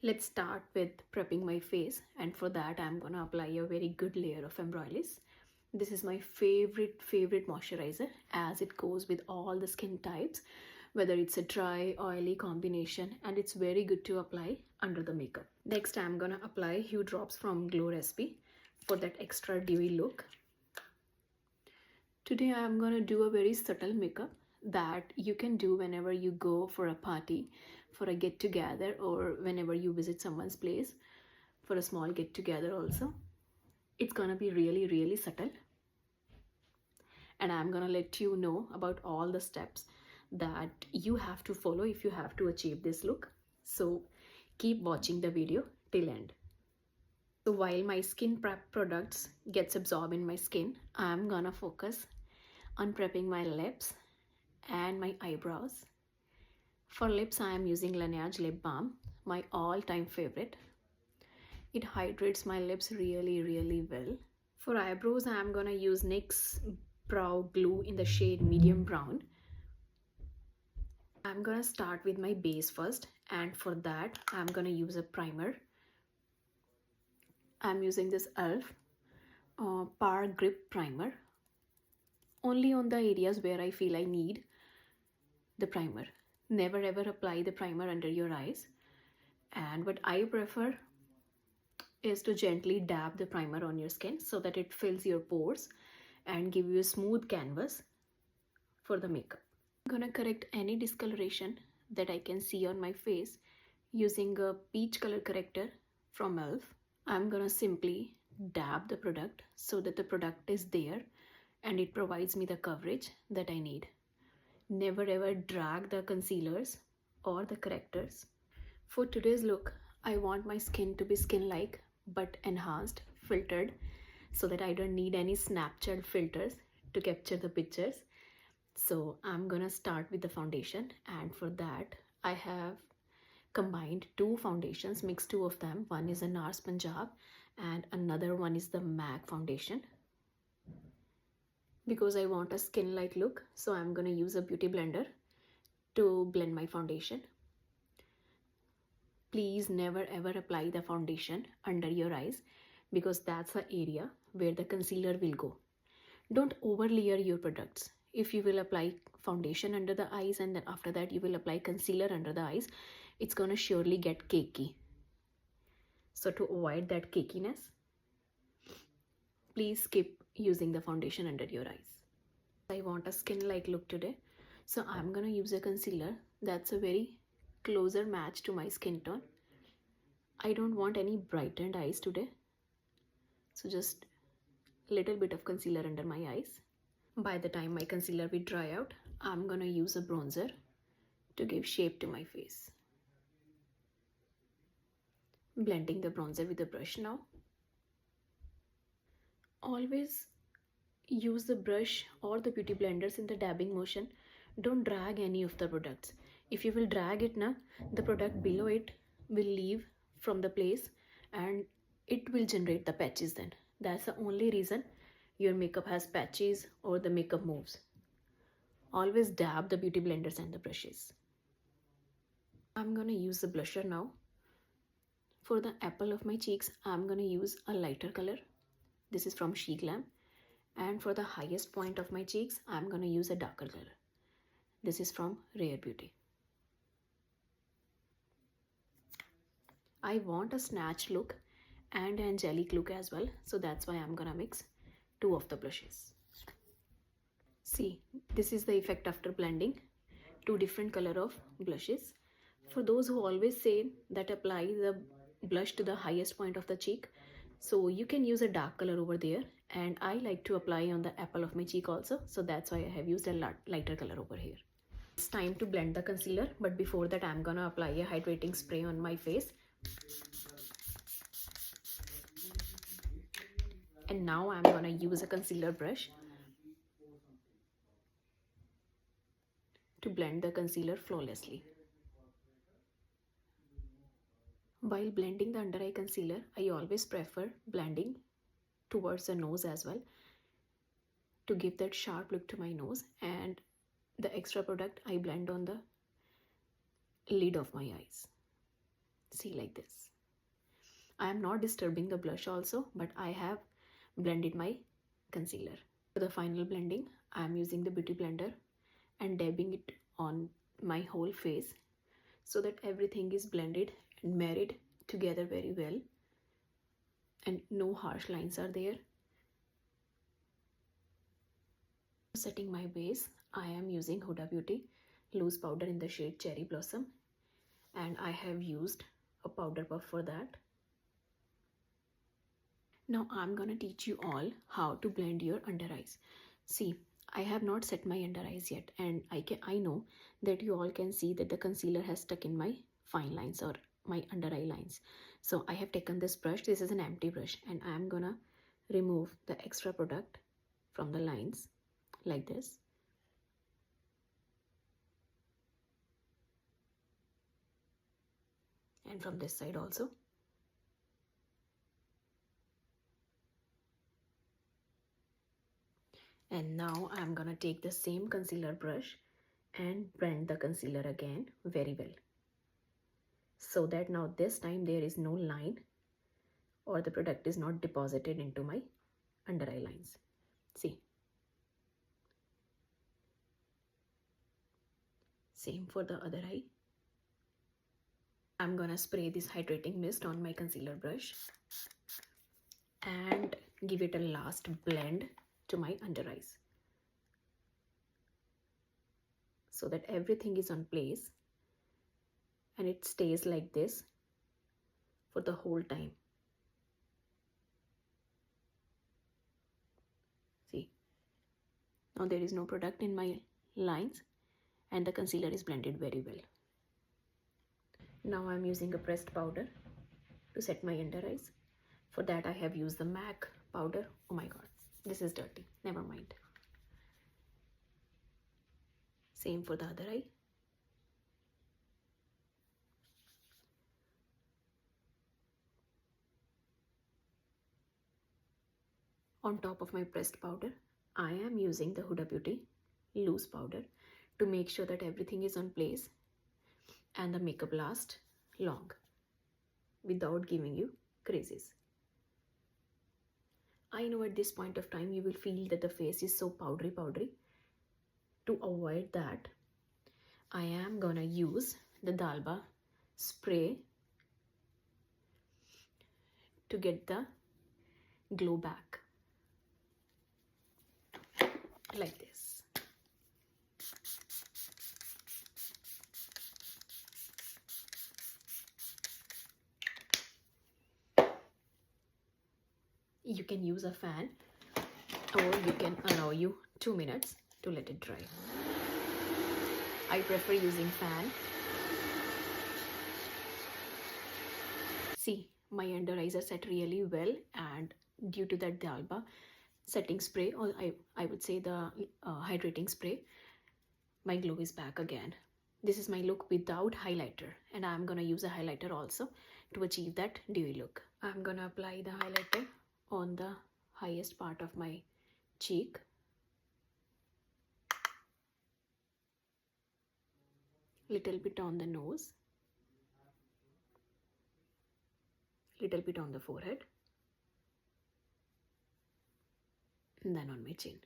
Let's start with prepping my face, and for that I'm gonna apply a very good layer of Embryolisse. This is my favorite moisturizer as it goes with all the skin types, whether it's a dry oily combination, and it's very good to apply under the makeup. Next I'm gonna apply Hue Drops from Glow Recipe for that extra dewy look. Today I'm gonna do a very subtle makeup that you can do whenever you go for a party, for a get together, or whenever you visit someone's place for a small get together also. It's gonna be really subtle, and I'm gonna let you know about all the steps that you have to follow if you have to achieve this look. So keep watching the video till end. So while my skin prep products gets absorbed in my skin, I'm gonna focus on prepping my lips and my eyebrows. For lips, I am using Laneige Lip Balm, my all-time favorite. It hydrates my lips really well. For eyebrows, I am gonna use NYX Brow Glue in the shade Medium Brown. I'm gonna start with my base first, and for that, I'm gonna use a primer. I'm using this e.l.f. Power Grip Primer, only on the areas where I feel I need the primer. Never ever apply the primer under your eyes. And what I prefer is to gently dab the primer on your skin so that it fills your pores and give you a smooth canvas for the makeup. I'm gonna correct any discoloration that I can see on my face using a peach color corrector from e.l.f. I'm gonna simply dab the product so that the product is there and it provides me the coverage that I need. Never ever drag the concealers or the correctors. For today's look, I want my skin to be skin-like but enhanced, filtered, so that I don't need any Snapchat filters to capture the pictures. So I'm gonna start with the foundation, and for that I have combined two foundations, mixed two of them. One is a NARS Punjab and another one is the MAC foundation. Because I want a skin-like look, so I'm gonna use a beauty blender to blend my foundation. Please never ever apply the foundation under your eyes, because that's the area where the concealer will go. Don't over layer your products. If you will apply foundation under the eyes and then after that you will apply concealer under the eyes, it's gonna surely get cakey. So to avoid that cakiness, please skip using the foundation under your eyes. I want a skin-like look today, so I'm gonna use a concealer that's a very closer match to my skin tone. I don't want any brightened eyes today, so just a little bit of concealer under my eyes. By the time my concealer will dry out, I'm gonna use a bronzer to give shape to my face. Blending the bronzer with a brush now. Always use the brush or the beauty blenders in the dabbing motion. Don't drag any of the products. If you will drag it now, the product below it will leave from the place and it will generate the patches then. That's the only reason your makeup has patches or the makeup moves. Always dab the beauty blenders and the brushes. I'm gonna use the blusher now. For the apple of my cheeks, I'm gonna use a lighter color. This is from She Glam. And for the highest point of my cheeks, I'm gonna use a darker color. This is from Rare Beauty. I want a snatch look and an angelic look as well, so that's why I'm gonna mix two of the blushes. See, this is the effect after blending two different color of blushes. For those who always say that apply the blush to the highest point of the cheek, so you can use a dark color over there, and I like to apply on the apple of my cheek also, so that's why I have used a lighter color over here. It's time to blend the concealer, but before that I'm gonna apply a hydrating spray on my face. And now I'm gonna use a concealer brush to blend the concealer flawlessly. While blending the under eye concealer, I always prefer blending towards the nose as well to give that sharp look to my nose, and the extra product I blend on the lid of my eyes. See, like this. I am not disturbing the blush also, but I have blended my concealer. For the final blending, I am using the beauty blender and dabbing it on my whole face so that everything is blended and married together very well and no harsh lines are there. Setting my base, I am using Huda Beauty loose powder in the shade Cherry Blossom, and I have used a powder puff for that. Now I'm gonna teach you all how to blend your under eyes. See, I have not set my under eyes yet, and I know that you all can see that the concealer has stuck in my fine lines or my under eye lines. So I have taken this brush. This is an empty brush, and I am gonna remove the extra product from the lines like this. And from this side also. And now I'm gonna take the same concealer brush and blend the concealer again very well, so that now this time there is no line or the product is not deposited into my under eye lines. See, same for the other eye. I'm gonna spray this hydrating mist on my concealer brush and give it a last blend to my under eyes so that everything is on place and it stays like this for the whole time. See, now there is no product in my lines and the concealer is blended very well. Now I'm using a pressed powder to set my under eyes. For that I have used the MAC powder. Oh my god, this is dirty. Never mind. Same for the other eye. On top of my pressed powder, I am using the Huda Beauty loose powder to make sure that everything is on place and the makeup lasts long without giving you creases. I know at this point of time you will feel that the face is so powdery. To avoid that, I am gonna use the Dalba spray to get the glow back, like this. You can use a fan or you can allow you 2 minutes to let it dry. I prefer using fan. See, my under eyes are set really well, and due to that Dalba setting spray, or I would say the hydrating spray, my glow is back again. This is my look without highlighter, and I'm gonna use a highlighter also to achieve that dewy look. I'm gonna apply the highlighter on the highest part of my cheek. Little bit on the nose. Little bit on the forehead. And then on my chin.